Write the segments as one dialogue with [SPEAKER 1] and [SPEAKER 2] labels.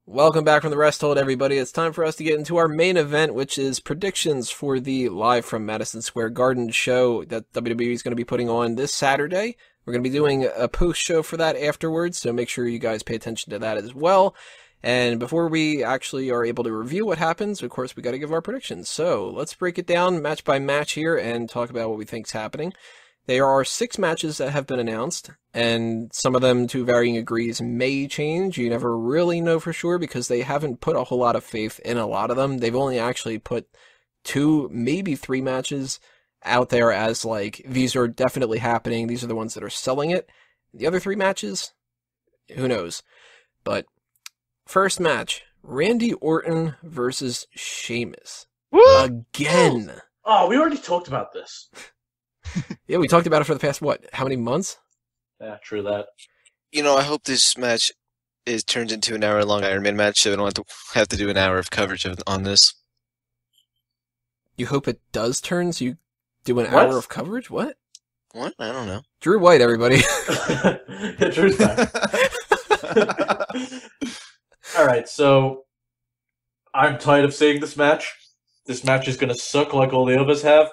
[SPEAKER 1] Welcome back from the rest hold, everybody. It's time for us to get into our main event, which is predictions for the Live from Madison Square Garden show that WWE is going to be putting on this Saturday. We're going to be doing a post show for that afterwards, so make sure you guys pay attention to that as well. And before we actually are able to review what happens, of course, we got to give our predictions. So let's break it down match by match here and talk about what we think is happening. There are 6 matches that have been announced, and some of them, to varying degrees, may change. You never really know for sure because they haven't put a whole lot of faith in a lot of them. They've only actually put 2, maybe 3 matches out there as, like, these are definitely happening. These are the ones that are selling it. The other 3 matches, who knows? But first match, Randy Orton versus Sheamus.
[SPEAKER 2] Woo!
[SPEAKER 1] Again.
[SPEAKER 3] Oh, we already talked about this.
[SPEAKER 1] Yeah, we talked about it for the past, how many months?
[SPEAKER 3] Yeah, true that.
[SPEAKER 2] You know, I hope this match turns into an hour-long Iron Man match, so we don't have to do an hour of coverage on this.
[SPEAKER 1] You hope it does turn, so you do an
[SPEAKER 3] What?
[SPEAKER 1] hour of coverage? What?
[SPEAKER 2] What? I don't know.
[SPEAKER 1] Drew White, everybody.
[SPEAKER 3] Yeah, Drew's back. Alright, so I'm tired of seeing this match. This match is going to suck like all the others have.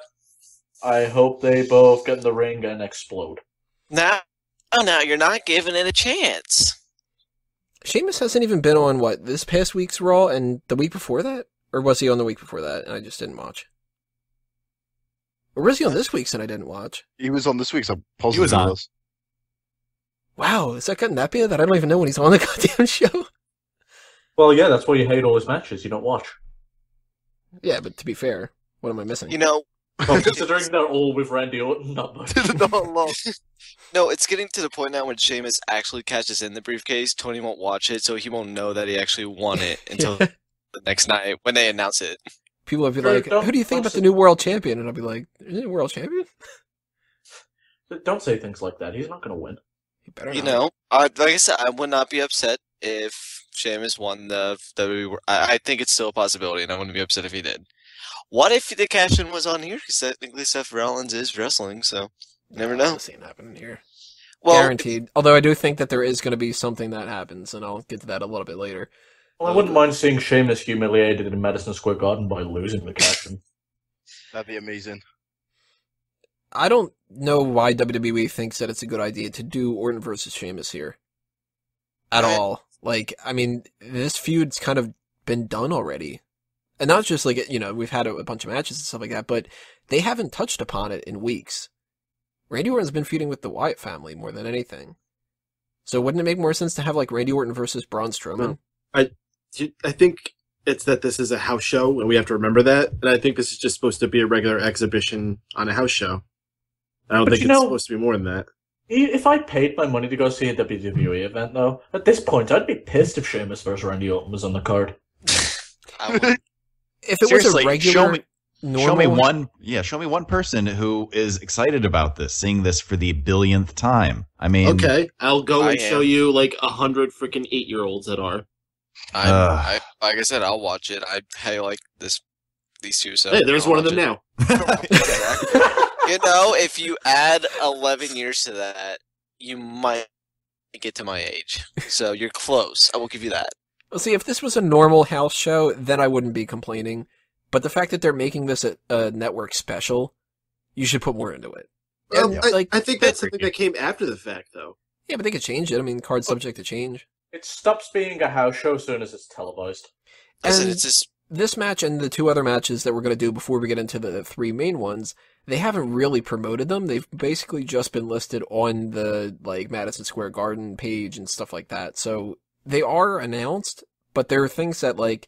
[SPEAKER 3] I hope they both get in the ring and explode.
[SPEAKER 2] Now you're not giving it a chance.
[SPEAKER 1] Sheamus hasn't even been on, this past week's Raw and the week before that? Or was he on the week before that and I just didn't watch? Or was he on this week's and I didn't watch?
[SPEAKER 4] He was on this week's. I'm positive
[SPEAKER 5] He was on.
[SPEAKER 1] Wow, is that gotten that bad that I don't even know when he's on the goddamn show?
[SPEAKER 3] Well, yeah, that's why you hate all his matches. You don't watch.
[SPEAKER 1] Yeah, but to be fair, what am I missing?
[SPEAKER 2] You know,
[SPEAKER 3] Well, considering they're all with Randy Orton, not much.
[SPEAKER 2] no, it's getting to the point now when Sheamus actually catches in the briefcase, Tony won't watch it, so he won't know that he actually won it until the next night when they announce it.
[SPEAKER 1] People would be
[SPEAKER 3] Drew,
[SPEAKER 1] like, who do you think about the new world champion? And I'll be like, is he a world champion?
[SPEAKER 3] Don't say things like that. He's not going to win.
[SPEAKER 1] He better
[SPEAKER 2] You
[SPEAKER 1] not.
[SPEAKER 2] know, like I said, I would not be upset if Sheamus won the WWE. I think it's still a possibility, and I wouldn't be upset if he did. What if the cash-in was on here? Because technically Seth Rollins is wrestling, so you never know.
[SPEAKER 1] This ain't happening here.
[SPEAKER 2] Well,
[SPEAKER 1] Guaranteed. Although I do think that there is going to be something that happens, and I'll get to that a little bit later.
[SPEAKER 3] Well, I wouldn't mind seeing Sheamus humiliated in Madison Square Garden by losing the cash-in.
[SPEAKER 4] That'd be amazing.
[SPEAKER 1] I don't know why WWE thinks that it's a good idea to do Orton versus Sheamus here. At
[SPEAKER 2] Right.
[SPEAKER 1] all. Like, I mean, this feud's kind of been done already. And not just like, we've had a bunch of matches and stuff like that, but they haven't touched upon it in weeks. Randy Orton's been feuding with the Wyatt family more than anything. So wouldn't it make more sense to have like Randy Orton versus Braun Strowman?
[SPEAKER 5] I think it's that this is a house show, and we have to remember that. And I think this is just supposed to be a regular exhibition on a house show. I don't
[SPEAKER 3] But
[SPEAKER 5] think
[SPEAKER 3] you
[SPEAKER 5] it's
[SPEAKER 3] know-
[SPEAKER 5] supposed to be more than that.
[SPEAKER 3] If I paid my money to go see a WWE event, though, at this point, I'd be pissed if Sheamus versus Randy Orton was on the card.
[SPEAKER 2] I would.
[SPEAKER 1] If it
[SPEAKER 6] Seriously,
[SPEAKER 1] was a regular,
[SPEAKER 6] show me one person who is excited about this, seeing this for the billionth time. I mean,
[SPEAKER 5] Okay, I'll go
[SPEAKER 2] I
[SPEAKER 5] and show
[SPEAKER 2] am.
[SPEAKER 5] you like 100 freaking 8-year-olds that are.
[SPEAKER 2] Like I said, I'll watch it. I'd pay like these two. So
[SPEAKER 5] Hey, there's
[SPEAKER 2] I'll
[SPEAKER 5] one of them
[SPEAKER 2] watch
[SPEAKER 5] now.
[SPEAKER 2] Exactly. You know, if you add 11 years to that, you might get to my age. So you're close. I will give you that.
[SPEAKER 1] well, see, if this was a normal house show, then I wouldn't be complaining. But the fact that they're making this a network special, you should put more into it. And,
[SPEAKER 5] I think that's something that came after the fact, though.
[SPEAKER 1] Yeah, but they could change it. I mean, card's subject to change.
[SPEAKER 3] It stops being a house show as soon as it's televised.
[SPEAKER 2] Listen,
[SPEAKER 1] And
[SPEAKER 2] it's just
[SPEAKER 1] this match and the 2 other matches that we're going to do before we get into the 3 main ones, they haven't really promoted them. They've basically just been listed on the Madison Square Garden page and stuff like that. So they are announced, but there are things that with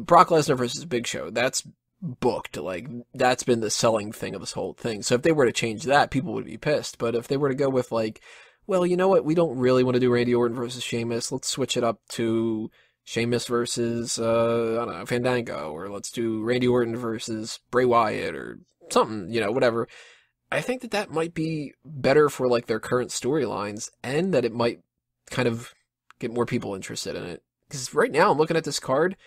[SPEAKER 1] Brock Lesnar versus Big Show, that's booked. That's been the selling thing of this whole thing. So if they were to change that, people would be pissed. But if they were to go with well, you know what? We don't really want to do Randy Orton versus Sheamus. Let's switch it up to Sheamus versus, I don't know, Fandango, or let's do Randy Orton versus Bray Wyatt, or something, whatever. I think that might be better for, their current storylines, and that it might kind of get more people interested in it. Because right now, I'm looking at this card,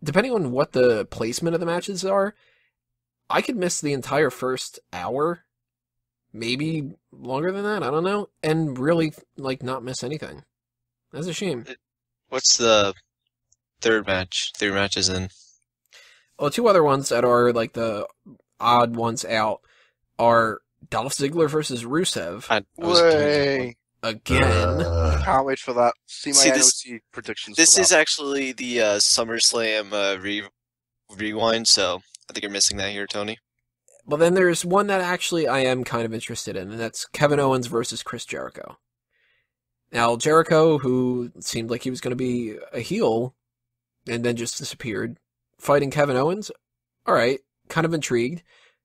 [SPEAKER 1] depending on what the placement of the matches are, I could miss the entire first hour, maybe longer than that, I don't know, and really, not miss anything. That's a shame.
[SPEAKER 2] What's the third match? 3 matches in.
[SPEAKER 1] Well, 2 other ones that are like the odd ones out are Dolph Ziggler versus Rusev
[SPEAKER 2] I was doing that one.
[SPEAKER 4] Way.
[SPEAKER 1] again.
[SPEAKER 4] Can't wait for that. See my
[SPEAKER 2] See, this-
[SPEAKER 4] NOC predictions.
[SPEAKER 2] This
[SPEAKER 4] for
[SPEAKER 2] is
[SPEAKER 4] that.
[SPEAKER 2] actually the SummerSlam rewind, so I think you're missing that here, Tony.
[SPEAKER 1] Well, then there's one that actually I am kind of interested in, and that's Kevin Owens versus Chris Jericho. Now, Jericho, who seemed like he was going to be a heel, and then just disappeared, fighting Kevin Owens, all right, kind of intrigued.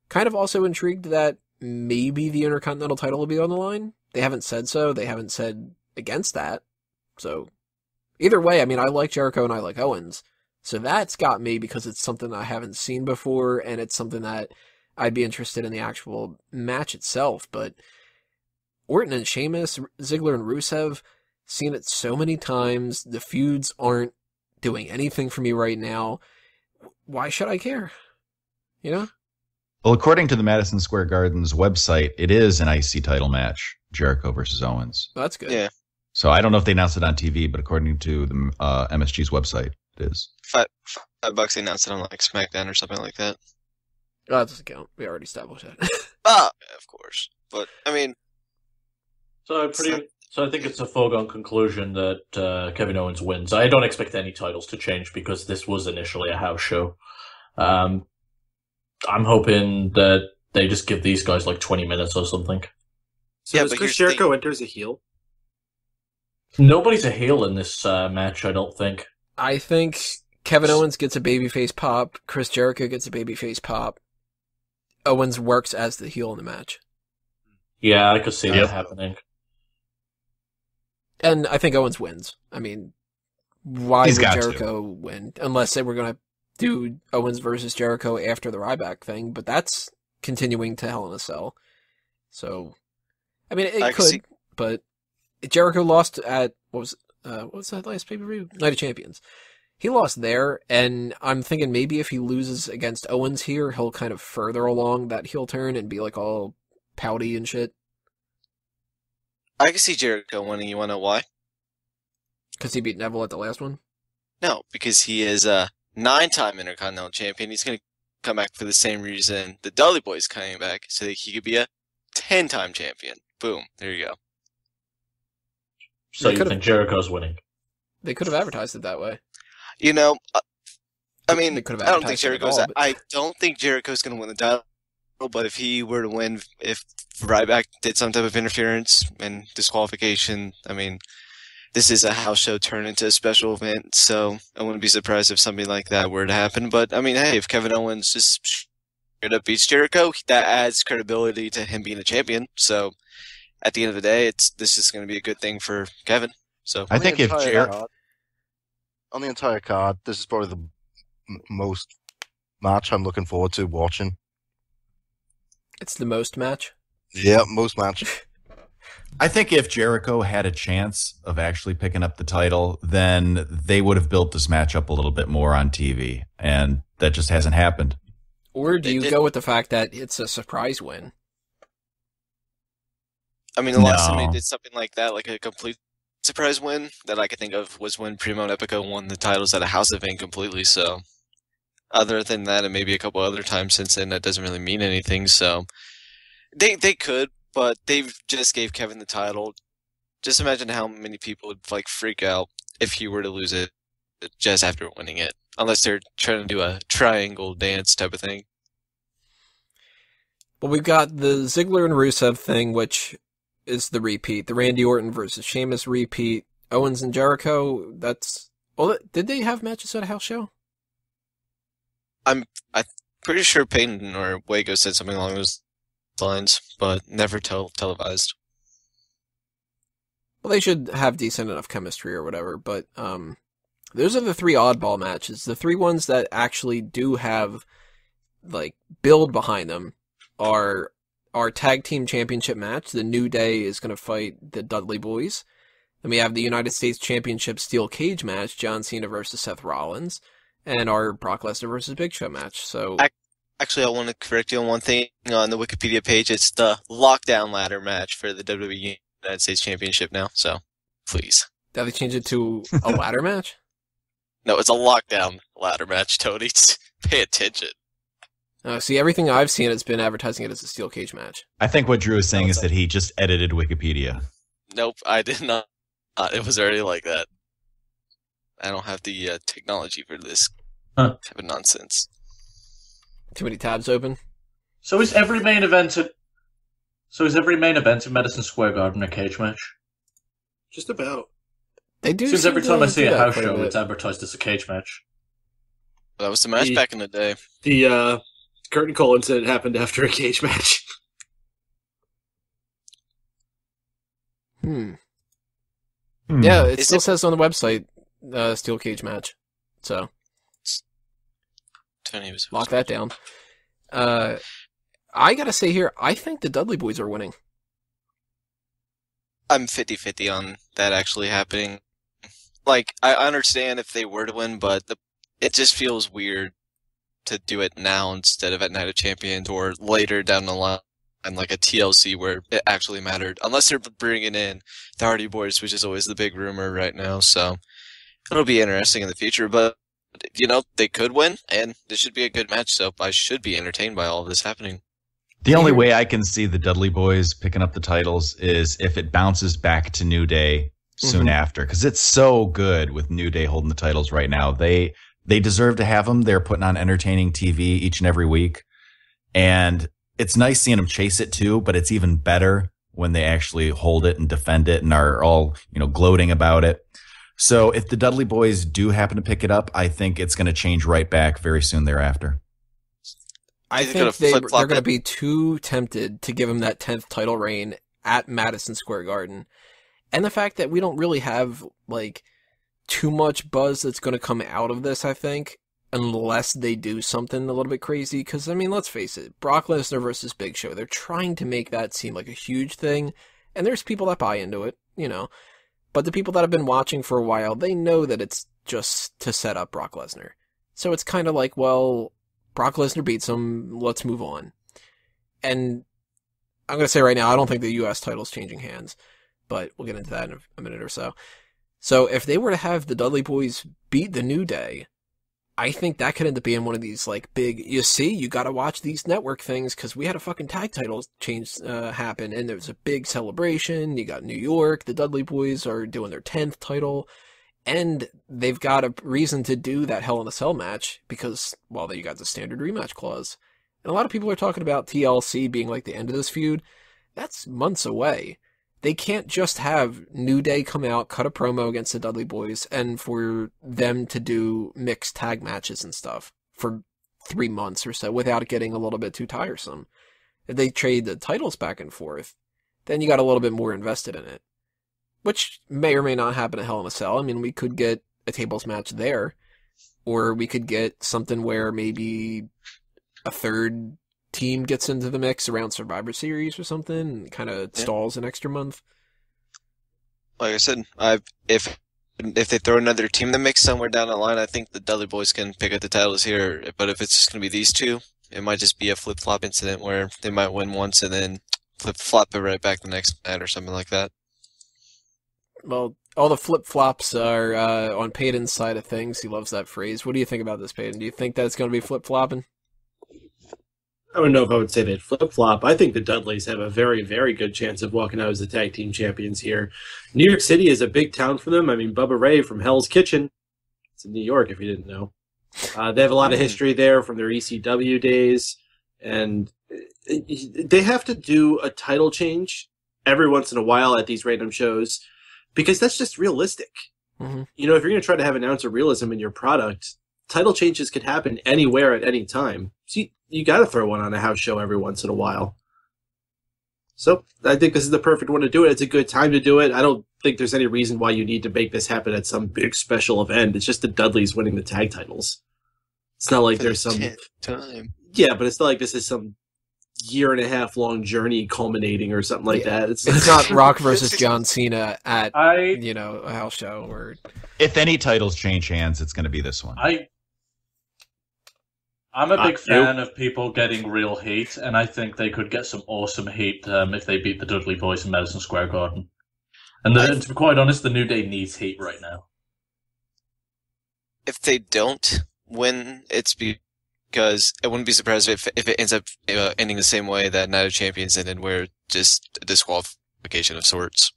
[SPEAKER 1] Kind of also intrigued that maybe the Intercontinental title will be on the line. They haven't said so. They haven't said against that. So, either way, I mean, I like Jericho and I like Owens. So that's got me because it's something I haven't seen before, and it's something that I'd be interested in the actual match itself. But Orton and Sheamus, Ziggler and Rusev, seen it so many times. The feuds aren't doing anything for me right now. Why should I care? You know?
[SPEAKER 6] Well, according to the Madison Square Garden's website, it is an IC title match, Jericho versus Owens.
[SPEAKER 1] Well, that's good.
[SPEAKER 2] Yeah.
[SPEAKER 6] So I don't know if they announced it on TV, but according to the MSG's website, it is.
[SPEAKER 2] $5 they announced it on like SmackDown or something like that.
[SPEAKER 1] Oh, that doesn't count. We already established that.
[SPEAKER 2] Of course. But I mean,
[SPEAKER 3] So I think it's a foregone conclusion that Kevin Owens wins. I don't expect any titles to change because this was initially a house show. I'm hoping that they just give these guys like 20 minutes or something.
[SPEAKER 5] So
[SPEAKER 2] Yeah,
[SPEAKER 5] does
[SPEAKER 2] but
[SPEAKER 5] Chris
[SPEAKER 2] here's the
[SPEAKER 5] Jericho enter as a heel?
[SPEAKER 3] Nobody's a heel in this match, I don't think.
[SPEAKER 1] I think Kevin Owens gets a babyface pop. Chris Jericho gets a babyface pop. Owens works as the heel in the match.
[SPEAKER 3] Yeah, I could see
[SPEAKER 6] Yep.
[SPEAKER 3] that happening.
[SPEAKER 1] And I think Owens wins. I mean, why
[SPEAKER 6] He's
[SPEAKER 1] would
[SPEAKER 6] got to.
[SPEAKER 1] Jericho win? Unless they were going to do Owens versus Jericho after the Ryback thing, but that's continuing to Hell in a Cell. So, I mean, it
[SPEAKER 2] I
[SPEAKER 1] could,
[SPEAKER 2] see-
[SPEAKER 1] but Jericho lost at, what was that last pay-per-view? Night of Champions. He lost there, and I'm thinking maybe if he loses against Owens here, he'll kind of further along that heel turn and be like all pouty and shit.
[SPEAKER 2] I can see Jericho winning. You want to know why?
[SPEAKER 1] Because he beat Neville at the last one.
[SPEAKER 2] No, because he is a 9-time Intercontinental Champion. He's going to come back for the same reason the Dudley Boy's coming back, so that he could be a 10-time champion. Boom. There you go.
[SPEAKER 3] So
[SPEAKER 1] They
[SPEAKER 3] you
[SPEAKER 1] could've-
[SPEAKER 3] think Jericho's winning?
[SPEAKER 1] They could have advertised it that way.
[SPEAKER 2] You know, I mean,
[SPEAKER 1] They could have
[SPEAKER 2] I don't think
[SPEAKER 1] advertised it at
[SPEAKER 2] Jericho's.
[SPEAKER 1] all, but-
[SPEAKER 2] I don't think Jericho's going to win the title. But if he were to win, if Ryback did some type of interference and disqualification, I mean, this is a house show turned into a special event, so I wouldn't be surprised if something like that were to happen. But I mean, hey, if Kevin Owens just straight up beats Jericho, that adds credibility to him being a champion. So at the end of the day, this is going to be a good thing for Kevin. So
[SPEAKER 6] I think if
[SPEAKER 4] on the entire card, this is probably the most match I'm looking forward to watching.
[SPEAKER 1] It's the most match.
[SPEAKER 4] Yeah, most match.
[SPEAKER 6] I think if Jericho had a chance of actually picking up the title, then they would have built this match up a little bit more on TV, and that just hasn't happened.
[SPEAKER 1] Or do
[SPEAKER 2] They
[SPEAKER 1] you
[SPEAKER 2] did-
[SPEAKER 1] go with the fact that it's a surprise win?
[SPEAKER 2] I mean, the last time
[SPEAKER 6] No.
[SPEAKER 2] they did something like that, like a complete surprise win that I could think of was when Primo and Epico won the titles at a house event completely. So, other than that, and maybe a couple other times since then, that doesn't really mean anything. So, they could, but they've just gave Kevin the title. Just imagine how many people would like freak out if he were to lose it just after winning it, unless they're trying to do a triangle dance type of thing.
[SPEAKER 1] Well, we've got the Ziggler and Rusev thing, which is the repeat. The Randy Orton versus Sheamus repeat. Owens and Jericho, that's... Well, did they have matches at a house show?
[SPEAKER 2] Pretty sure Peyton or Wago said something along those lines, but never televised.
[SPEAKER 1] Well, they should have decent enough chemistry or whatever, but those are the 3 oddball matches. The 3 ones that actually do have, like, build behind them are our tag team championship match. The New Day is going to fight the Dudley Boyz. Then we have the United States Championship Steel Cage match, John Cena versus Seth Rollins, and our Brock Lesnar versus Big Show match. So
[SPEAKER 2] Actually, I want to correct you on one thing. On the Wikipedia page, it's the Lockdown Ladder match for the WWE United States Championship now. So, please.
[SPEAKER 1] Did they change it to a ladder match?
[SPEAKER 2] No, it's a lockdown ladder match, Tony. Pay attention.
[SPEAKER 1] See, everything I've seen has been advertising it as a steel cage match.
[SPEAKER 6] I think what Drew is saying is that he just edited Wikipedia.
[SPEAKER 2] Nope, I did not. It was already like that. I don't have the technology for this type of nonsense.
[SPEAKER 1] Too many tabs open.
[SPEAKER 3] So is every main event in Madison Square Garden a cage match?
[SPEAKER 5] Just about.
[SPEAKER 1] They do.
[SPEAKER 3] Seems every time I see a house show,
[SPEAKER 1] bit.
[SPEAKER 3] it's advertised as a cage match.
[SPEAKER 2] That was the match back in the day.
[SPEAKER 5] The curtain call incident happened after a cage match.
[SPEAKER 1] Yeah, it still says on the website, steel cage match. So,
[SPEAKER 2] Tony was
[SPEAKER 1] lock that down. I gotta say here, I think the Dudley Boyz are winning.
[SPEAKER 2] I'm 50-50 on that actually happening. Like, I understand if they were to win, but it just feels weird to do it now instead of at Night of Champions or later down the line, and like a TLC where it actually mattered. Unless they're bringing in the Hardy Boys, which is always the big rumor right now. So it'll be interesting in the future. But, you know, they could win, and this should be a good match. So I should be entertained by all of this happening.
[SPEAKER 6] The only way I can see the Dudley Boys picking up the titles is if it bounces back to New Day soon after, because it's so good with New Day holding the titles right now. They deserve to have them. They're putting on entertaining TV each and every week, and it's nice seeing them chase it too. But it's even better when they actually hold it and defend it and are all, you know, gloating about it. So if the Dudley Boys do happen to pick it up, I think it's going to change right back very soon thereafter.
[SPEAKER 1] I think they're going to be too tempted to give him that 10th title reign at Madison Square Garden. And the fact that we don't really have, like, too much buzz that's going to come out of this, I think, unless they do something a little bit crazy. Because, I mean, let's face it, Brock Lesnar versus Big Show, they're trying to make that seem like a huge thing. And there's people that buy into it, you know. But the people that have been watching for a while, they know that it's just to set up Brock Lesnar. So it's kind of like, well, Brock Lesnar beats him, let's move on. And I'm going to say right now, I don't think the U.S. title's changing hands, but we'll get into that in a minute or so. So if they were to have the Dudley Boys beat the New Day, I think that could end up being one of these, like, big, you see, you got to watch these network things because we had a fucking tag title change happen, and there was a big celebration. You got New York, the Dudley Boys are doing their 10th title. And they've got a reason to do that Hell in a Cell match because, well, you got the standard rematch clause. And a lot of people are talking about TLC being like the end of this feud. That's months away. They can't just have New Day come out, cut a promo against the Dudley Boys, and for them to do mixed tag matches and stuff for 3 months or so without it getting a little bit too tiresome. If they trade the titles back and forth, then you got a little bit more invested in it. Which may or may not happen at Hell in a Cell. I mean, we could get a tables match there. Or we could get something where maybe a third team gets into the mix around Survivor Series or something and kind of stalls an extra month.
[SPEAKER 2] Like I said, if they throw another team in the mix somewhere down the line, I think the Dudley Boys can pick up the titles here. But if it's just going to be these two, it might just be a flip-flop incident where they might win once and then flip-flop it right back the next night or something like that.
[SPEAKER 1] Well, all the flip-flops are on Peyton's side of things. He loves that phrase. What do you think about this, Peyton? Do you think that it's going to be flip-flopping?
[SPEAKER 5] I don't know if I would say they'd flip-flop. I think the Dudleys have a very, very good chance of walking out as the tag team champions here. New York City is a big town for them. I mean, Bubba Ray from Hell's Kitchen. It's in New York, if you didn't know. They have a lot of history there from their ECW days. And they have to do a title change every once in a while at these random shows. Because that's just realistic. Mm-hmm. You know, if you're going to try to have an ounce of realism in your product, title changes can happen anywhere at any time. So you got to throw one on a house show every once in a while. So I think this is the perfect one to do it. It's a good time to do it. I don't think there's any reason why you need to make this happen at some big special event. It's just the Dudleys winning the tag titles. It's not like there's some
[SPEAKER 2] time.
[SPEAKER 5] Yeah, but it's not like this is some year-and-a-half long journey culminating or something like that.
[SPEAKER 1] It's not Rock versus John Cena at a house show. Or
[SPEAKER 6] if any titles change hands, it's going to be this one.
[SPEAKER 3] I'm a big fan of people getting real heat, and I think they could get some awesome heat if they beat the Dudley Boys in Madison Square Garden. And to be quite honest, the New Day needs heat right now.
[SPEAKER 2] If they don't win, it's because I wouldn't be surprised if it ends up ending the same way that Night of Champions ended, where just a disqualification of sorts.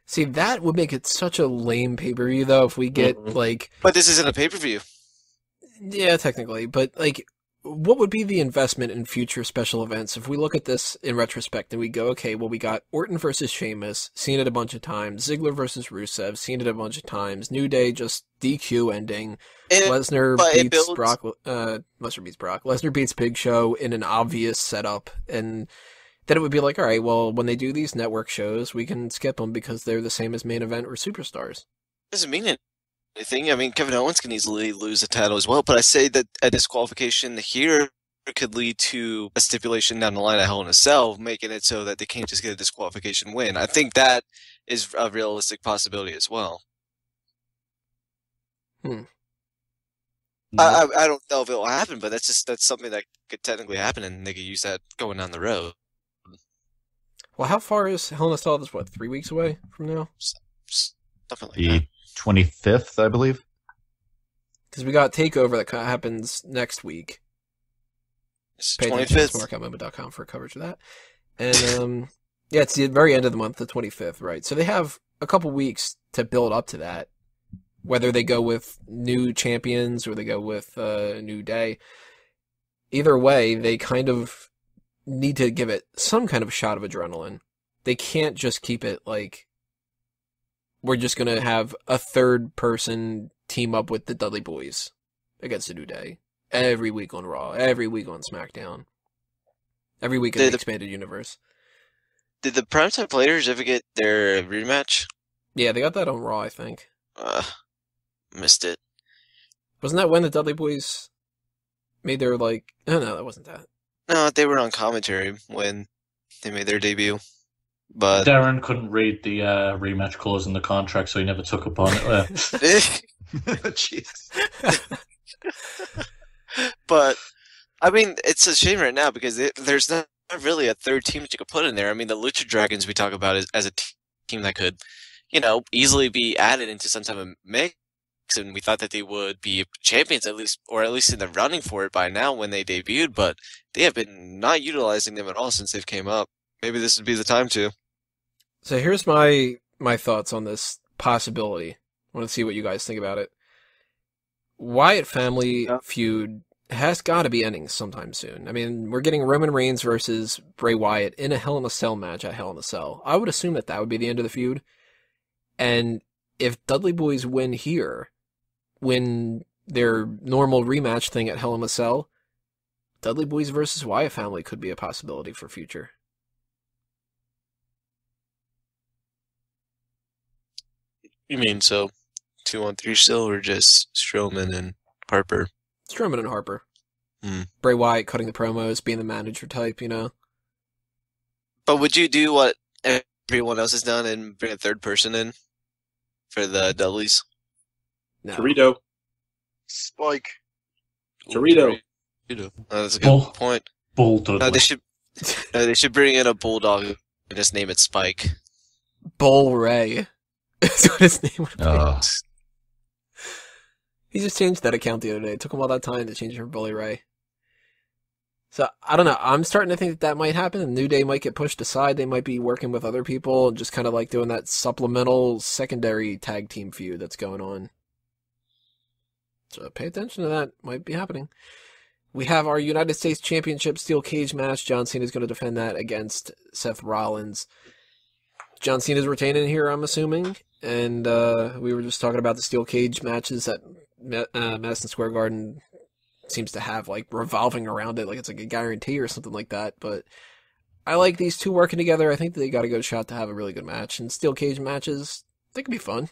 [SPEAKER 1] See, that would make it such a lame pay-per-view, though, if we get, like...
[SPEAKER 2] But this isn't a pay-per-view.
[SPEAKER 1] Yeah, technically, but, like, what would be the investment in future special events if we look at this in retrospect and we go, okay, well, we got Orton versus Sheamus, seen it a bunch of times, Ziggler versus Rusev, seen it a bunch of times, New Day just DQ ending, Lesnar beats Brock, Lesnar beats Big Show in an obvious setup, and then it would be like, all right, well, when they do these network shows, we can skip them because they're the same as main event or superstars.
[SPEAKER 2] Doesn't mean anything. I mean, Kevin Owens can easily lose the title as well, but I say that a disqualification here could lead to a stipulation down the line at Hell in a Cell, making it so that they can't just get a disqualification win. I think that is a realistic possibility as well. I don't know if it will happen, but that's something that could technically happen, and they could use that going down the road.
[SPEAKER 1] Well, how far is Hell in a Cell? This, what, 3 weeks away from now?
[SPEAKER 2] Something like
[SPEAKER 6] The
[SPEAKER 2] that.
[SPEAKER 6] 25th, I believe.
[SPEAKER 1] Because we got TakeOver that happens next week.
[SPEAKER 2] It's
[SPEAKER 1] Pay attention to
[SPEAKER 2] 25th.
[SPEAKER 1] SmarkOutMoment.com for coverage of that. And, yeah, it's the very end of the month, the 25th, right? So they have a couple weeks to build up to that. Whether they go with new champions or they go with a New Day. Either way, they kind of need to give it some kind of shot of adrenaline. They can't just keep it like, we're just going to have a third person team up with the Dudley Boyz against the New Day. Every week on Raw, every week on SmackDown. Every week in the expanded universe.
[SPEAKER 2] Did the Primetime Players ever get their rematch?
[SPEAKER 1] Yeah, they got that on Raw, I think.
[SPEAKER 2] Missed it.
[SPEAKER 1] Wasn't that when the Dudley Boyz made their, like... Oh, no, that wasn't that.
[SPEAKER 2] No, they were on commentary when they made their debut. But
[SPEAKER 3] Darren couldn't read the rematch clause in the contract, so he never took upon it.
[SPEAKER 6] Jeez.
[SPEAKER 2] But, I mean, it's a shame right now because there's not really a third team that you could put in there. I mean, the Lucha Dragons we talk about as a team that could, easily be added into some type of mix, and we thought that they would be champions at least, or at least in the running for it by now when they debuted, but they have been not utilizing them at all since they've came up. Maybe this would be the time to.
[SPEAKER 1] So here's my thoughts on this possibility. I want to see what you guys think about it. Wyatt family feud has got to be ending sometime soon. I mean, we're getting Roman Reigns versus Bray Wyatt in a Hell in a Cell match at Hell in a Cell. I would assume that would be the end of the feud. And if Dudley Boyz win here, win their normal rematch thing at Hell in a Cell, Dudley Boyz versus Wyatt family could be a possibility for future.
[SPEAKER 2] You mean so 2-on-3 still, or just Strowman and Harper?
[SPEAKER 1] Strowman and Harper. Bray Wyatt cutting the promos, being the manager type,
[SPEAKER 2] But would you do what everyone else has done and bring a third person in for the Dudleys?
[SPEAKER 1] No.
[SPEAKER 5] Torito.
[SPEAKER 4] Spike.
[SPEAKER 5] Torito.
[SPEAKER 2] Oh, that's a good point.
[SPEAKER 3] Bull Dudley.
[SPEAKER 2] No, they should bring in a bulldog and just name it Spike.
[SPEAKER 1] Bull Ray. That's what his name would be. He just changed that account the other day. It took him all that time to change it for Bully Ray. So, I don't know. I'm starting to think that might happen. The New Day might get pushed aside. They might be working with other people and just kind of like doing that supplemental secondary tag team feud that's going on. So pay attention to that. Might be happening. We have our United States Championship Steel Cage match. John Cena is going to defend that against Seth Rollins. John Cena's retaining here, I'm assuming. And we were just talking about the Steel Cage matches that Madison Square Garden seems to have, like, revolving around it. Like, it's like a guarantee or something like that. But I like these two working together. I think they got a good shot to have a really good match. And Steel Cage matches, they can be fun.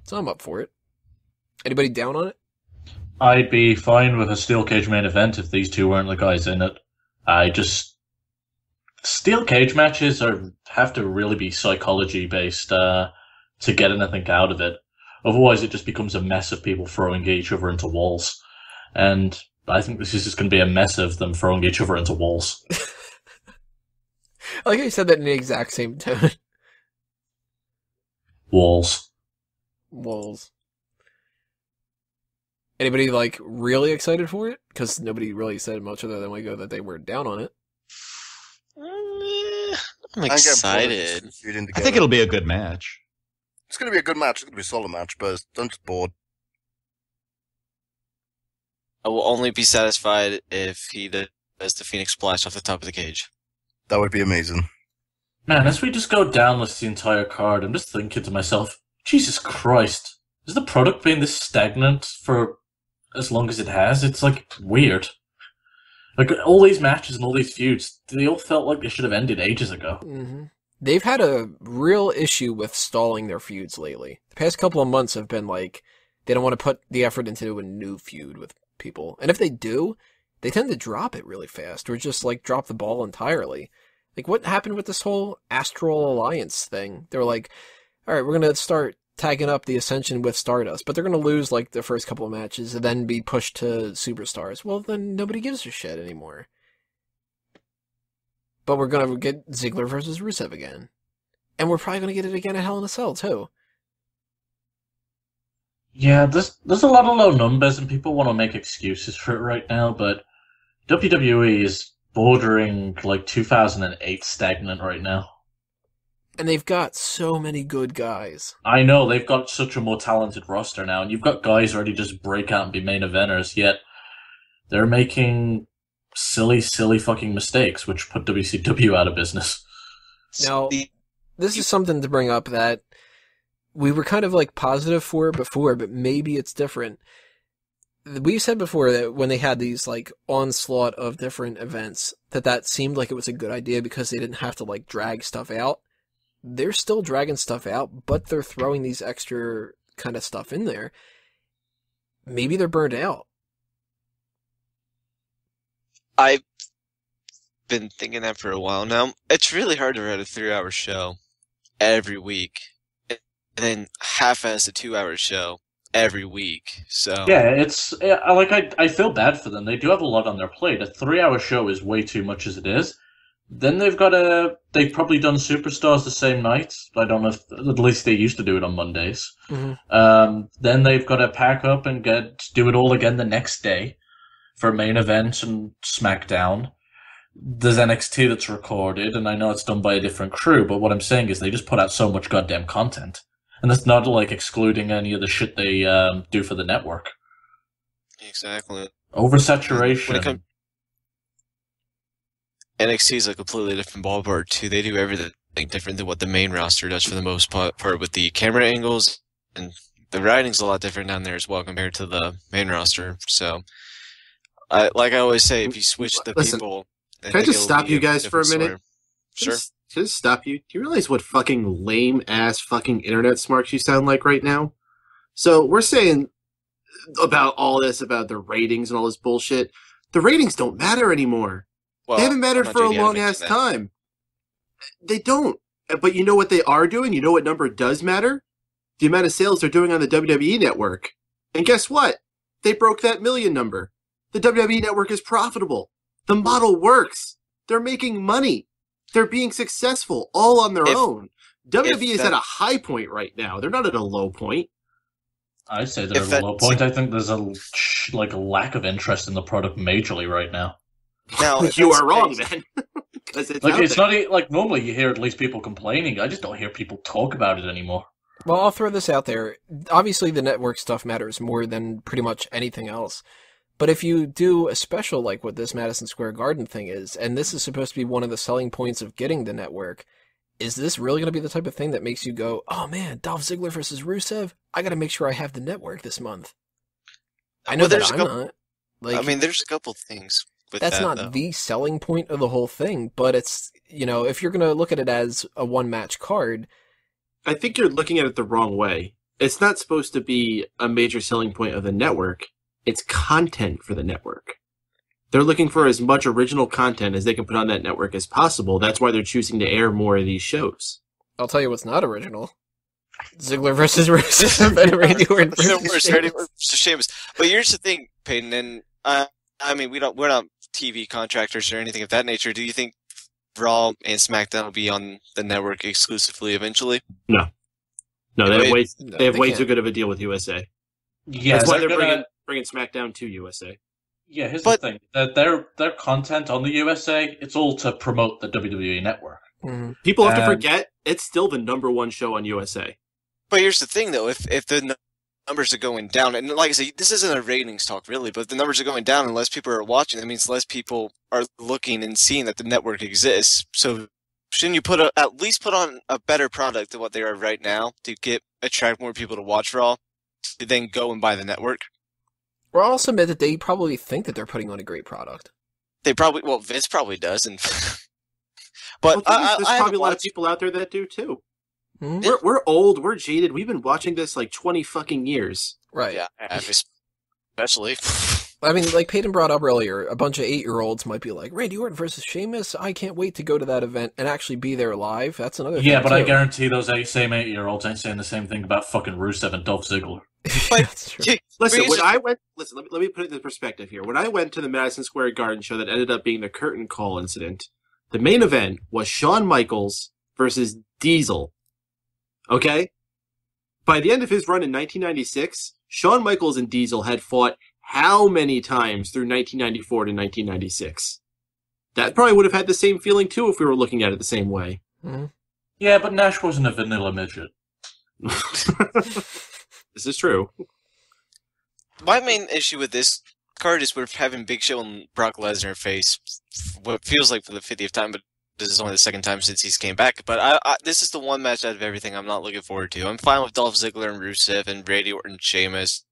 [SPEAKER 1] So I'm up for it. Anybody down on it?
[SPEAKER 3] I'd be fine with a Steel Cage main event if these two weren't the guys in it. Steel Cage matches have to really be psychology-based to get anything out of it. Otherwise, it just becomes a mess of people throwing each other into walls. And I think this is just going to be a mess of them throwing each other into walls.
[SPEAKER 1] I like how you said that in the exact same tone.
[SPEAKER 3] Walls.
[SPEAKER 1] Walls. Anybody like really excited for it? Because nobody really said much other than we go that they were down on it.
[SPEAKER 2] I'm excited.
[SPEAKER 6] I think it'll be a good match.
[SPEAKER 4] It's going to be a good match. It's going to be a solid match, but I'm just bored.
[SPEAKER 2] I will only be satisfied if he does the Phoenix Splash off the top of the cage.
[SPEAKER 4] That would be amazing.
[SPEAKER 3] Man, as we just go down the entire card, I'm just thinking to myself, Jesus Christ, is the product being this stagnant for as long as it has? It's like weird. Like all these matches and all these feuds, they all felt like they should have ended ages ago.
[SPEAKER 1] Mm-hmm. They've had a real issue with stalling their feuds lately. The past couple of months have been like, they don't want to put the effort into a new feud with people. And if they do, they tend to drop it really fast, or just like drop the ball entirely. Like what happened with this whole Astral Alliance thing? They were like, alright, we're going to start tagging up the Ascension with Stardust, but they're going to lose like the first couple of matches and then be pushed to Superstars. Well, then nobody gives a shit anymore. But we're going to get Ziggler versus Rusev again. And we're probably going to get it again at Hell in a Cell, too.
[SPEAKER 3] Yeah, there's a lot of low numbers and people want to make excuses for it right now, but WWE is bordering like 2008 stagnant right now.
[SPEAKER 1] And they've got so many good guys.
[SPEAKER 3] I know, they've got such a more talented roster now, and you've got guys ready to just break out and be main eventers, yet they're making silly fucking mistakes, which put WCW out of business.
[SPEAKER 1] Now, this is something to bring up that we were kind of like positive for before, but maybe it's different. We've said before that when they had these like onslaught of different events, that seemed like it was a good idea because they didn't have to like drag stuff out. They're still dragging stuff out, but they're throwing these extra kind of stuff in there. Maybe they're burned out.
[SPEAKER 2] I've been thinking that for a while now. It's really hard to write a 3-hour show every week and then half-ass a 2-hour show every week. So
[SPEAKER 3] yeah, I feel bad for them. They do have a lot on their plate. A 3-hour show is way too much as it is. Then they've probably done Superstars the same night. I don't know if, at least they used to do it on Mondays.
[SPEAKER 1] Mm-hmm.
[SPEAKER 3] Then they've got to pack up and do it all again the next day for main event and SmackDown. There's NXT that's recorded, and I know it's done by a different crew, but what I'm saying is they just put out so much goddamn content. And that's not like excluding any of the shit they do for the network.
[SPEAKER 2] Exactly.
[SPEAKER 3] Oversaturation.
[SPEAKER 2] NXT is a completely different ballpark too. They do everything different than what the main roster does for the most part with the camera angles, and the writing's a lot different down there as well compared to the main roster. So, like I always say, if you switch the people,
[SPEAKER 5] can I just stop you guys for a minute?
[SPEAKER 2] Sure.
[SPEAKER 5] Just stop you. Do you realize what fucking lame ass fucking internet smarks you sound like right now? So we're saying about all this about the ratings and all this bullshit. The ratings don't matter anymore. Well, they haven't mattered for a long-ass time. They don't. But you know what they are doing? You know what number does matter? The amount of sales they're doing on the WWE Network. And guess what? They broke that million number. The WWE Network is profitable. The model works. They're making money. They're being successful all on their own. WWE is at a high point right now. They're not at a low point.
[SPEAKER 3] I'd say they're at a low point. I think there's a lack of interest in the product majorly right now.
[SPEAKER 2] Now,
[SPEAKER 5] you are wrong, then.
[SPEAKER 3] It's not like normally you hear at least people complaining. I just don't hear people talk about it anymore.
[SPEAKER 1] Well, I'll throw this out there. Obviously, the network stuff matters more than pretty much anything else. But if you do a special like what this Madison Square Garden thing is, and this is supposed to be one of the selling points of getting the network, is this really going to be the type of thing that makes you go, oh man, Dolph Ziggler versus Rusev? I got to make sure I have the network this month. I know that I'm not.
[SPEAKER 2] I mean, there's a couple things.
[SPEAKER 1] That's not the selling point of the whole thing, but it's, if you're going to look at it as a one-match card...
[SPEAKER 5] I think you're looking at it the wrong way. It's not supposed to be a major selling point of the network. It's content for the network. They're looking for as much original content as they can put on that network as possible. That's why they're choosing to air more of these shows.
[SPEAKER 1] I'll tell you what's not original. Ziggler versus Rusev and Randy Orton versus
[SPEAKER 2] Sheamus. But here's the thing, Peyton, and I mean, we're not TV contractors or anything of that nature. Do you think Raw and SmackDown will be on the network exclusively eventually?
[SPEAKER 5] No. No, they have way
[SPEAKER 1] No,
[SPEAKER 5] they have
[SPEAKER 1] they
[SPEAKER 5] way
[SPEAKER 1] can't.
[SPEAKER 5] too good of a deal with USA.
[SPEAKER 3] Yeah,
[SPEAKER 5] That's why
[SPEAKER 3] they're
[SPEAKER 5] they're
[SPEAKER 3] gonna.
[SPEAKER 5] bringing SmackDown to USA.
[SPEAKER 3] Yeah, here's
[SPEAKER 2] But-
[SPEAKER 3] the thing: their content on the USA, it's all to promote the WWE network.
[SPEAKER 1] Mhm.
[SPEAKER 5] People have to
[SPEAKER 3] And-
[SPEAKER 5] forget it's still the #1 show on USA.
[SPEAKER 2] But here's the thing, though: if the numbers are going down, and like I said, this isn't a ratings talk really, but if the numbers are going down and less people are watching, that means less people are looking and seeing that the network exists. So shouldn't you at least put on a better product than what they are right now to attract more people to watch Raw, to then go and buy the network?
[SPEAKER 1] Or I'll also admit that they probably think that they're putting on a great product.
[SPEAKER 2] Vince probably does, and but
[SPEAKER 5] Well, there's
[SPEAKER 2] I
[SPEAKER 5] probably a lot of
[SPEAKER 2] watched.
[SPEAKER 5] people out there that do too.
[SPEAKER 1] Mhm.
[SPEAKER 5] We're old, we're jaded. We've been watching this like 20 fucking years.
[SPEAKER 1] Right.
[SPEAKER 2] Yeah, especially.
[SPEAKER 1] I mean, like Peyton brought up earlier, a bunch of 8-year-olds might be like, Randy Orton versus Sheamus? I can't wait to go to that event and actually be there live. That's another
[SPEAKER 3] Yeah,
[SPEAKER 1] thing,
[SPEAKER 3] but I
[SPEAKER 1] too.
[SPEAKER 3] guarantee those same 8-year-olds ain't saying the same thing about fucking Rusev and Dolph Ziggler.
[SPEAKER 1] That's true.
[SPEAKER 5] Listen,
[SPEAKER 2] But
[SPEAKER 5] when
[SPEAKER 2] you
[SPEAKER 5] I went, let me put it in perspective here. When I went to the Madison Square Garden show that ended up being the curtain call incident, the main event was Shawn Michaels versus Diesel. Okay? By the end of his run in 1996, Shawn Michaels and Diesel had fought how many times through 1994 to 1996? That probably would have had the same feeling too if we were looking at it the same way.
[SPEAKER 1] Mhm.
[SPEAKER 3] Yeah, but Nash wasn't a vanilla midget.
[SPEAKER 5] This is true.
[SPEAKER 2] My main issue with this card is we're having Big Show and Brock Lesnar face what feels like for the 50th time, but this is only the second time since he's came back. But this is the one match out of everything I'm not looking forward to. I'm fine with Dolph Ziggler and Rusev and Randy Orton and Sheamus.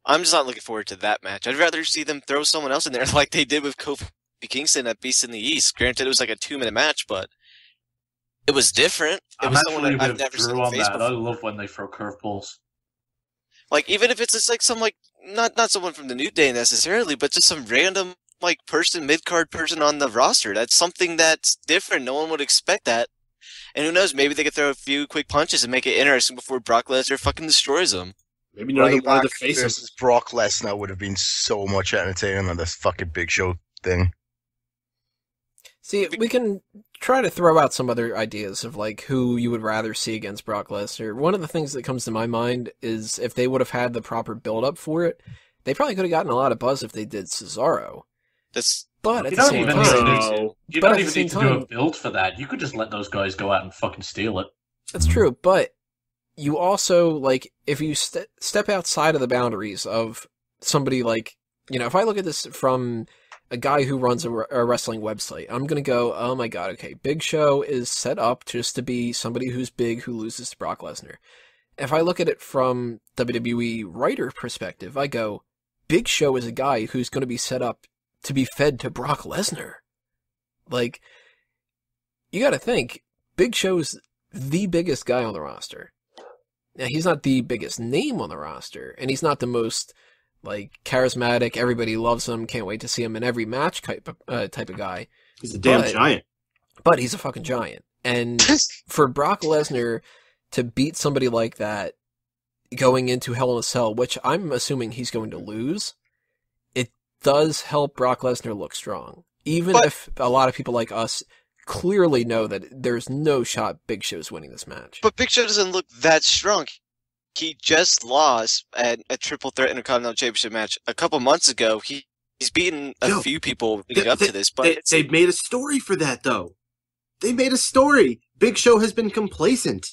[SPEAKER 2] I'm just not looking forward to that match. I'd rather see them throw someone else in there like they did with Kofi Kingston at Beast in the East. Granted, it was like a 2-minute match, but it was different. It
[SPEAKER 3] I'm
[SPEAKER 2] was
[SPEAKER 3] actually
[SPEAKER 2] someone I've
[SPEAKER 3] with
[SPEAKER 2] never seen
[SPEAKER 3] Drew on
[SPEAKER 2] face
[SPEAKER 3] that.
[SPEAKER 2] before.
[SPEAKER 3] I love when they throw curveballs.
[SPEAKER 2] Like, even if it's just like some, like, not someone from the New Day necessarily, but just some random, like, mid-card person on the roster. That's something that's different. No one would expect that. And who knows, maybe they could throw a few quick punches and make it interesting before Brock Lesnar fucking destroys them.
[SPEAKER 5] Maybe none of them wanted
[SPEAKER 4] Ryback
[SPEAKER 5] to face him.
[SPEAKER 4] versus Brock Lesnar would have been so much entertaining than this fucking Big Show thing.
[SPEAKER 1] See, we can try to throw out some other ideas of like who you would rather see against Brock Lesnar. One of the things that comes to my mind is if they would have had the proper build-up for it, they probably could have gotten a lot of buzz if they did Cesaro.
[SPEAKER 2] That's
[SPEAKER 1] But at
[SPEAKER 3] You
[SPEAKER 1] the
[SPEAKER 3] don't
[SPEAKER 1] same
[SPEAKER 3] even
[SPEAKER 1] time,
[SPEAKER 3] need to
[SPEAKER 5] No.
[SPEAKER 3] You
[SPEAKER 1] But
[SPEAKER 3] don't
[SPEAKER 1] at the
[SPEAKER 3] even
[SPEAKER 1] same
[SPEAKER 3] need to do
[SPEAKER 1] time-
[SPEAKER 3] a build for that. You could just let those guys go out and fucking steal it.
[SPEAKER 1] that's true. But you also like if you step outside of the boundaries of somebody like if I look at this from a guy who runs a wrestling website, I'm going to go, oh my god, okay, Big Show is set up just to be somebody who's big who loses to Brock Lesnar. If I look at it from WWE writer perspective, I go, Big Show is a guy who's going to be set up to be fed to Brock Lesnar. Like, you got to think, Big Show's the biggest guy on the roster. Now, he's not the biggest name on the roster, and he's not the most like charismatic, everybody loves him, can't wait to see him in every match type of guy.
[SPEAKER 5] He's a damn
[SPEAKER 1] But-
[SPEAKER 5] giant.
[SPEAKER 1] But he's a fucking giant. And for Brock Lesnar to beat somebody like that going into Hell in a Cell, which I'm assuming he's going to lose, it does help Brock Lesnar look strong. Even
[SPEAKER 2] But-
[SPEAKER 1] if a lot of people like us clearly know that there's no shot Big Show's winning this match.
[SPEAKER 2] But Big Show doesn't look that strong. He just lost at a triple threat Intercontinental Championship match a couple months ago. He's beaten a few people leading up to this, but
[SPEAKER 5] They've made a story for that, though. They made a story. Big Show has been complacent.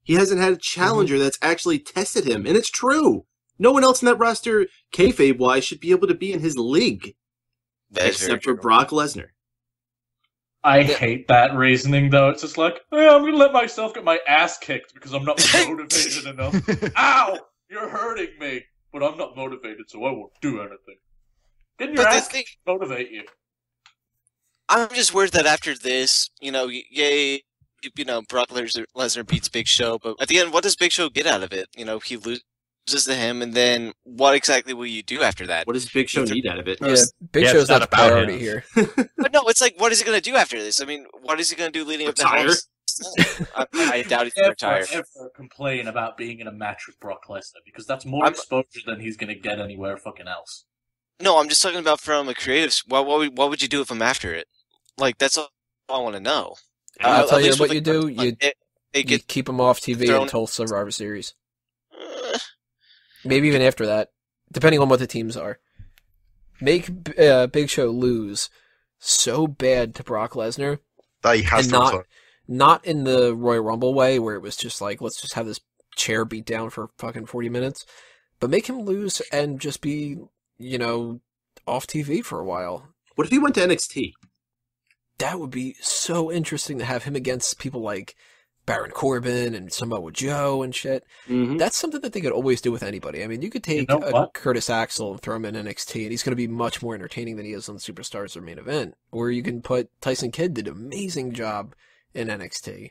[SPEAKER 5] He hasn't had a challenger that's actually tested him, and it's true. No one else in that roster, kayfabe-wise, should be able to be in his league,
[SPEAKER 2] that's very
[SPEAKER 5] except for
[SPEAKER 2] true.
[SPEAKER 5] Brock Lesnar.
[SPEAKER 3] I hate that reasoning, though. It's just like, I'm going to let myself get my ass kicked because I'm not motivated enough. Ow! You're hurting me! But I'm not motivated, so I won't do anything. Getting your
[SPEAKER 2] But the
[SPEAKER 3] ass
[SPEAKER 2] thing,
[SPEAKER 3] kicked motivate you.
[SPEAKER 2] I'm just worried that after this, yay, Brock Lesnar beats Big Show, but at the end, what does Big Show get out of it? He loses to him, and then what exactly will you do after that?
[SPEAKER 5] What does Big Show need out of it?
[SPEAKER 1] Yeah, Big
[SPEAKER 6] Yeah,
[SPEAKER 1] Show's
[SPEAKER 6] it's not
[SPEAKER 1] not a
[SPEAKER 6] about
[SPEAKER 1] priority
[SPEAKER 6] him.
[SPEAKER 1] here.
[SPEAKER 2] But no, it's like, what is he going to do after this? I mean, what is he going to do leading up to
[SPEAKER 5] Retire?
[SPEAKER 2] Hell in a Cell? I doubt he's going to retire.
[SPEAKER 3] Ever complain about being in a match with Brock Lesnar because that's more
[SPEAKER 2] I'm-
[SPEAKER 3] exposure than he's going to get anywhere fucking else.
[SPEAKER 2] No, I'm just talking about from a creative. What would you do with him after it? Like, that's all I want to know.
[SPEAKER 1] I'll tell
[SPEAKER 2] At
[SPEAKER 1] you
[SPEAKER 2] least
[SPEAKER 1] what
[SPEAKER 2] with
[SPEAKER 1] you do.
[SPEAKER 2] like, Make
[SPEAKER 1] You
[SPEAKER 2] it
[SPEAKER 1] keep him off TV
[SPEAKER 2] thrown-
[SPEAKER 1] until Survivor Series.
[SPEAKER 2] uh,
[SPEAKER 1] Maybe even after that, depending on what the teams are. Make Big Show lose so bad to Brock Lesnar,
[SPEAKER 4] That he has
[SPEAKER 1] and
[SPEAKER 4] to retire.
[SPEAKER 1] not in the Royal Rumble way where it was just like, let's just have this chair beat down for fucking 40 minutes, but make him lose and just be, off TV for a while.
[SPEAKER 5] What if he went to NXT?
[SPEAKER 1] That would be so interesting to have him against people like Baron Corbin and Samoa Joe and shit.
[SPEAKER 5] Mm-hmm.
[SPEAKER 1] That's something that they could always do with anybody. I mean, you could take
[SPEAKER 3] You know what?
[SPEAKER 1] Curtis Axel and throw him in NXT, and he's going to be much more entertaining than he is on Superstars or Main Event. Or you can put Tyson Kidd did an amazing job in NXT.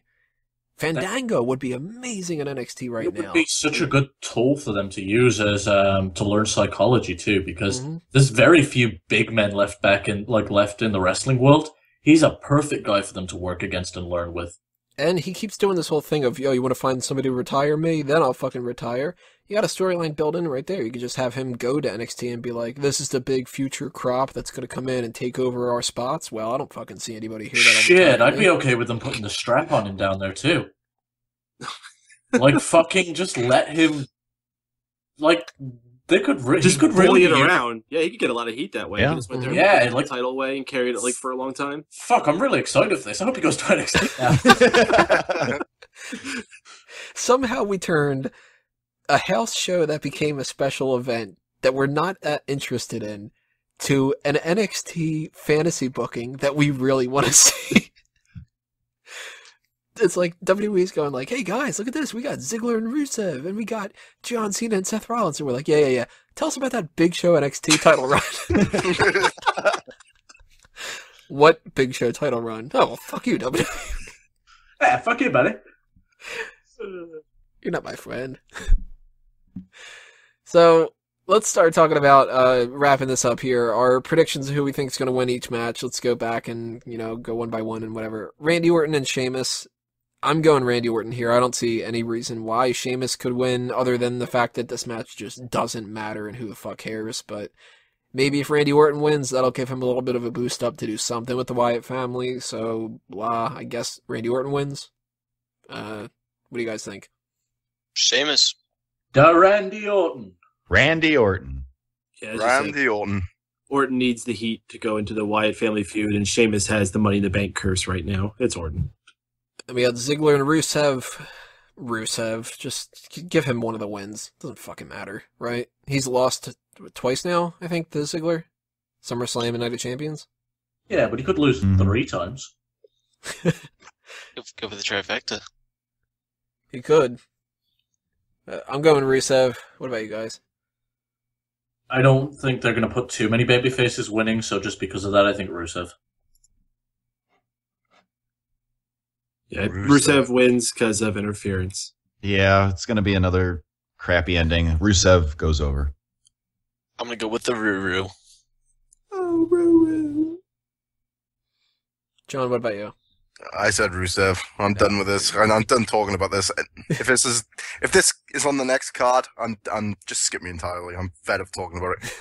[SPEAKER 1] Fandango would be amazing in NXT right
[SPEAKER 3] It would
[SPEAKER 1] now.
[SPEAKER 3] be such a good tool for them to use as to learn psychology too, because
[SPEAKER 1] Mhm.
[SPEAKER 3] there's very few big men left in the wrestling world. He's a perfect guy for them to work against and learn with.
[SPEAKER 1] And he keeps doing this whole thing of, you want to find somebody to retire me? Then I'll fucking retire. You got a storyline built in right there. You could just have him go to NXT and be like, this is the big future crop that's going to come in and take over our spots. Well, I don't fucking see anybody here that'll
[SPEAKER 3] Shit,
[SPEAKER 1] retire
[SPEAKER 3] I'd
[SPEAKER 1] me.
[SPEAKER 3] be okay with them putting the strap on him down there too. Like fucking just let him. Like they could
[SPEAKER 5] Just
[SPEAKER 3] he could
[SPEAKER 5] bully
[SPEAKER 3] really
[SPEAKER 5] it
[SPEAKER 3] use-
[SPEAKER 5] around. Yeah, he could get a lot of heat that way.
[SPEAKER 6] Yeah.
[SPEAKER 5] He just went there
[SPEAKER 3] Yeah,
[SPEAKER 5] and
[SPEAKER 3] like-
[SPEAKER 5] the title way and carried it for a long time.
[SPEAKER 3] Fuck, I'm really excited for this. I hope he goes to NXT now.
[SPEAKER 1] Somehow we turned a house show that became a special event that we're not that interested in to an NXT fantasy booking that we really want to see. It's like WWE's going like, hey guys, look at this. We got Ziggler and Rusev, and we got John Cena and Seth Rollins. And we're like, yeah. Tell us about that Big Show NXT title run. What Big Show title run? Oh, well, fuck you, WWE.
[SPEAKER 3] Yeah, fuck you, buddy.
[SPEAKER 1] You're not my friend. So let's start talking about wrapping this up here. Our predictions of who we think is going to win each match. Let's go back and go one by one and whatever. Randy Orton and Sheamus. I'm going Randy Orton here. I don't see any reason why Sheamus could win other than the fact that this match just doesn't matter and who the fuck cares. But maybe if Randy Orton wins, that'll give him a little bit of a boost up to do something with the Wyatt family. So, I guess Randy Orton wins. What do you guys think?
[SPEAKER 2] Sheamus.
[SPEAKER 3] Randy Orton.
[SPEAKER 6] Randy Orton.
[SPEAKER 5] Yeah, as you said,
[SPEAKER 4] Randy Orton.
[SPEAKER 5] Orton needs the heat to go into the Wyatt family feud, and Sheamus has the Money in the Bank curse right now. It's Orton.
[SPEAKER 1] And we got Ziggler and Rusev. Rusev, just give him one of the wins. Doesn't fucking matter, right? He's lost twice now, I think, to Ziggler. SummerSlam and Night of Champions.
[SPEAKER 3] Yeah, but he could lose 3 times.
[SPEAKER 2] Go for the trifecta.
[SPEAKER 1] He could. I'm going Rusev. What about you guys?
[SPEAKER 3] I don't think they're going to put too many baby faces winning, so just because of that, I think Rusev.
[SPEAKER 5] Yeah,
[SPEAKER 4] Rusev.
[SPEAKER 5] Rusev wins because of interference.
[SPEAKER 6] Yeah, it's going to be another crappy ending. Rusev goes over.
[SPEAKER 2] I'm gonna go with the Ruru.
[SPEAKER 5] Oh, Ruru.
[SPEAKER 1] John, what about you?
[SPEAKER 4] I said Rusev. I'm done with this. I'm done talking about this. If this is on the next card, I'm just skip me entirely. I'm fed of talking about it.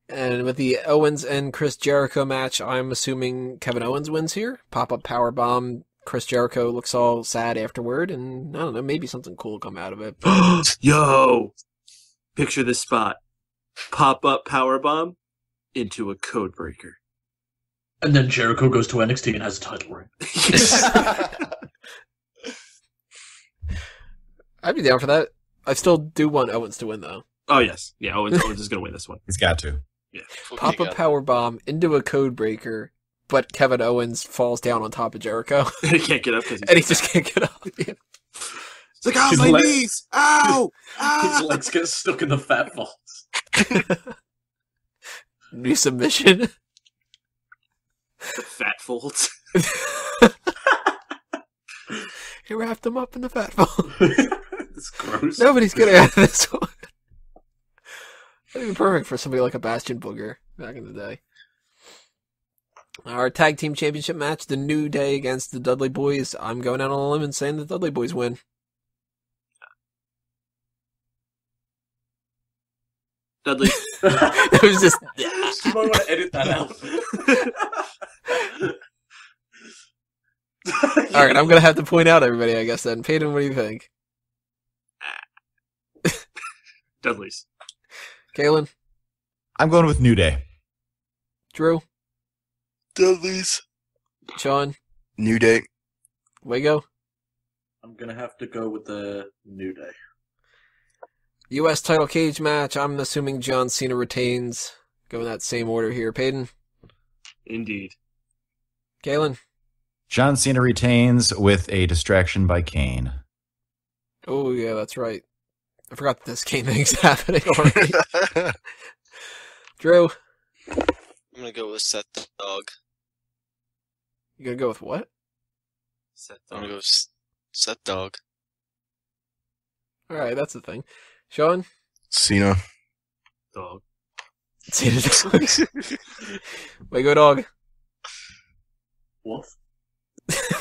[SPEAKER 1] And with the Owens and Chris Jericho match, I'm assuming Kevin Owens wins here. Pop-up powerbomb. Chris Jericho looks all sad afterward, and I don't know, maybe something cool will come out of it.
[SPEAKER 5] Yo! Picture this spot. Pop-up powerbomb into a code breaker.
[SPEAKER 3] And then Jericho goes to NXT and has a title reign.
[SPEAKER 1] I'd be down for that. I still do want Owens to win, though.
[SPEAKER 5] Oh, yes. Yeah, Owens is going to win this one.
[SPEAKER 6] He's got to.
[SPEAKER 1] Pop-up powerbomb into a code breaker, but Kevin Owens falls down on top of Jericho,
[SPEAKER 5] He can't get up because
[SPEAKER 1] and he just can't get up. Yeah.
[SPEAKER 5] It's like, ow,
[SPEAKER 3] His
[SPEAKER 5] my
[SPEAKER 3] leg-
[SPEAKER 5] knees! Ow!
[SPEAKER 3] His
[SPEAKER 5] Ah!
[SPEAKER 3] legs get stuck in the fat folds.
[SPEAKER 1] New submission.
[SPEAKER 5] Fat folds.
[SPEAKER 1] He wrapped him up in the fat fold.
[SPEAKER 3] It's gross.
[SPEAKER 1] Nobody's getting out of this one. That'd be perfect for somebody like a Bastion Booger back in the day. Our tag team championship match, the New Day against the Dudley Boyz. I'm going out on a limb and saying the Dudley Boyz win.
[SPEAKER 5] Dudley.
[SPEAKER 1] It was just,
[SPEAKER 3] You might want to edit that out.
[SPEAKER 1] All right, I'm gonna have to point out everybody, I guess. Then, Peyton, what do you think?
[SPEAKER 5] Dudley's.
[SPEAKER 1] Kalen,
[SPEAKER 6] I'm going with New Day.
[SPEAKER 1] Drew,
[SPEAKER 2] Dudley's.
[SPEAKER 1] Sean,
[SPEAKER 4] New Day.
[SPEAKER 1] Wago,
[SPEAKER 3] I'm gonna have to go with the New Day.
[SPEAKER 1] U.S. title cage match. I'm assuming John Cena retains. Go in that same order here. Peyton,
[SPEAKER 5] Indeed.
[SPEAKER 1] Kalen.
[SPEAKER 6] John Cena retains with a distraction by Kane.
[SPEAKER 1] Oh yeah, that's right. I forgot that this Kane thing's happening already. Drew,
[SPEAKER 2] I'm gonna go with Seth the Dog.
[SPEAKER 1] you gonna go with what?
[SPEAKER 2] I'm gonna go with Seth Dog.
[SPEAKER 1] All right, that's the thing. Sean,
[SPEAKER 4] Cena.
[SPEAKER 5] Dog.
[SPEAKER 1] Cena dog. Wago dog.
[SPEAKER 3] Wolf.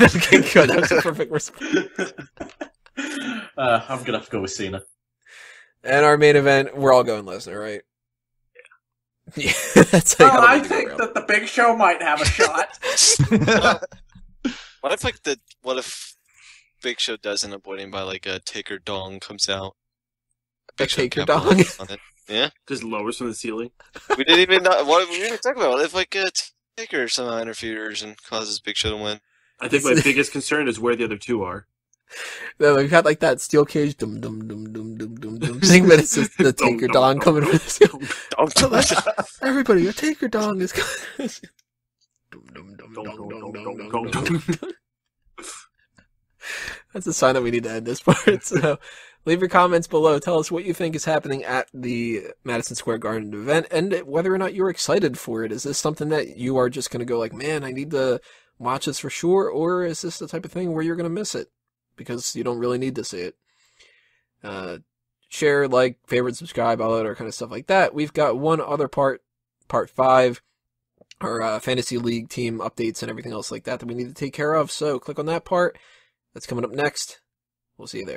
[SPEAKER 1] Okay, good. That was a perfect response.
[SPEAKER 3] I'm gonna have to go with Cena.
[SPEAKER 1] And our main event, we're all going Lesnar, right? Yeah. That's how you
[SPEAKER 3] Well,
[SPEAKER 1] gotta
[SPEAKER 3] I
[SPEAKER 1] make it
[SPEAKER 3] think
[SPEAKER 1] real.
[SPEAKER 3] that the Big Show might have a shot.
[SPEAKER 2] What if Big Show does end up winning by like a Taker Dong comes out? Big Show
[SPEAKER 1] Taker
[SPEAKER 2] capitalizes
[SPEAKER 1] Dong?
[SPEAKER 2] on it. Yeah.
[SPEAKER 5] Just lowers from the ceiling.
[SPEAKER 2] We didn't even know what we were talking about. What if like a Taker somehow interferes and causes Big Show to win?
[SPEAKER 5] I think my biggest concern is where the other two are.
[SPEAKER 1] No, we've got like that steel cage dum dum dum dum dum dum dum thing, but it's just the Taker Dong coming with this. Everybody, a Taker Dong is coming. Dum, dum, dum, dum, dum, dum, dum, dum, dum. That's a sign that we need to end this part. So leave your comments below. Tell us what you think is happening at the Madison Square Garden event and whether or not you're excited for it. Is this something that you are just going to go like, man, I need to watch this for sure? Or is this the type of thing where you're going to miss it because you don't really need to see it? Share, like, favorite, subscribe, all that other kind of stuff like that. We've got one other part 5, our fantasy league team updates and everything else like that we need to take care of. So click on that part. That's coming up next. We'll see you there.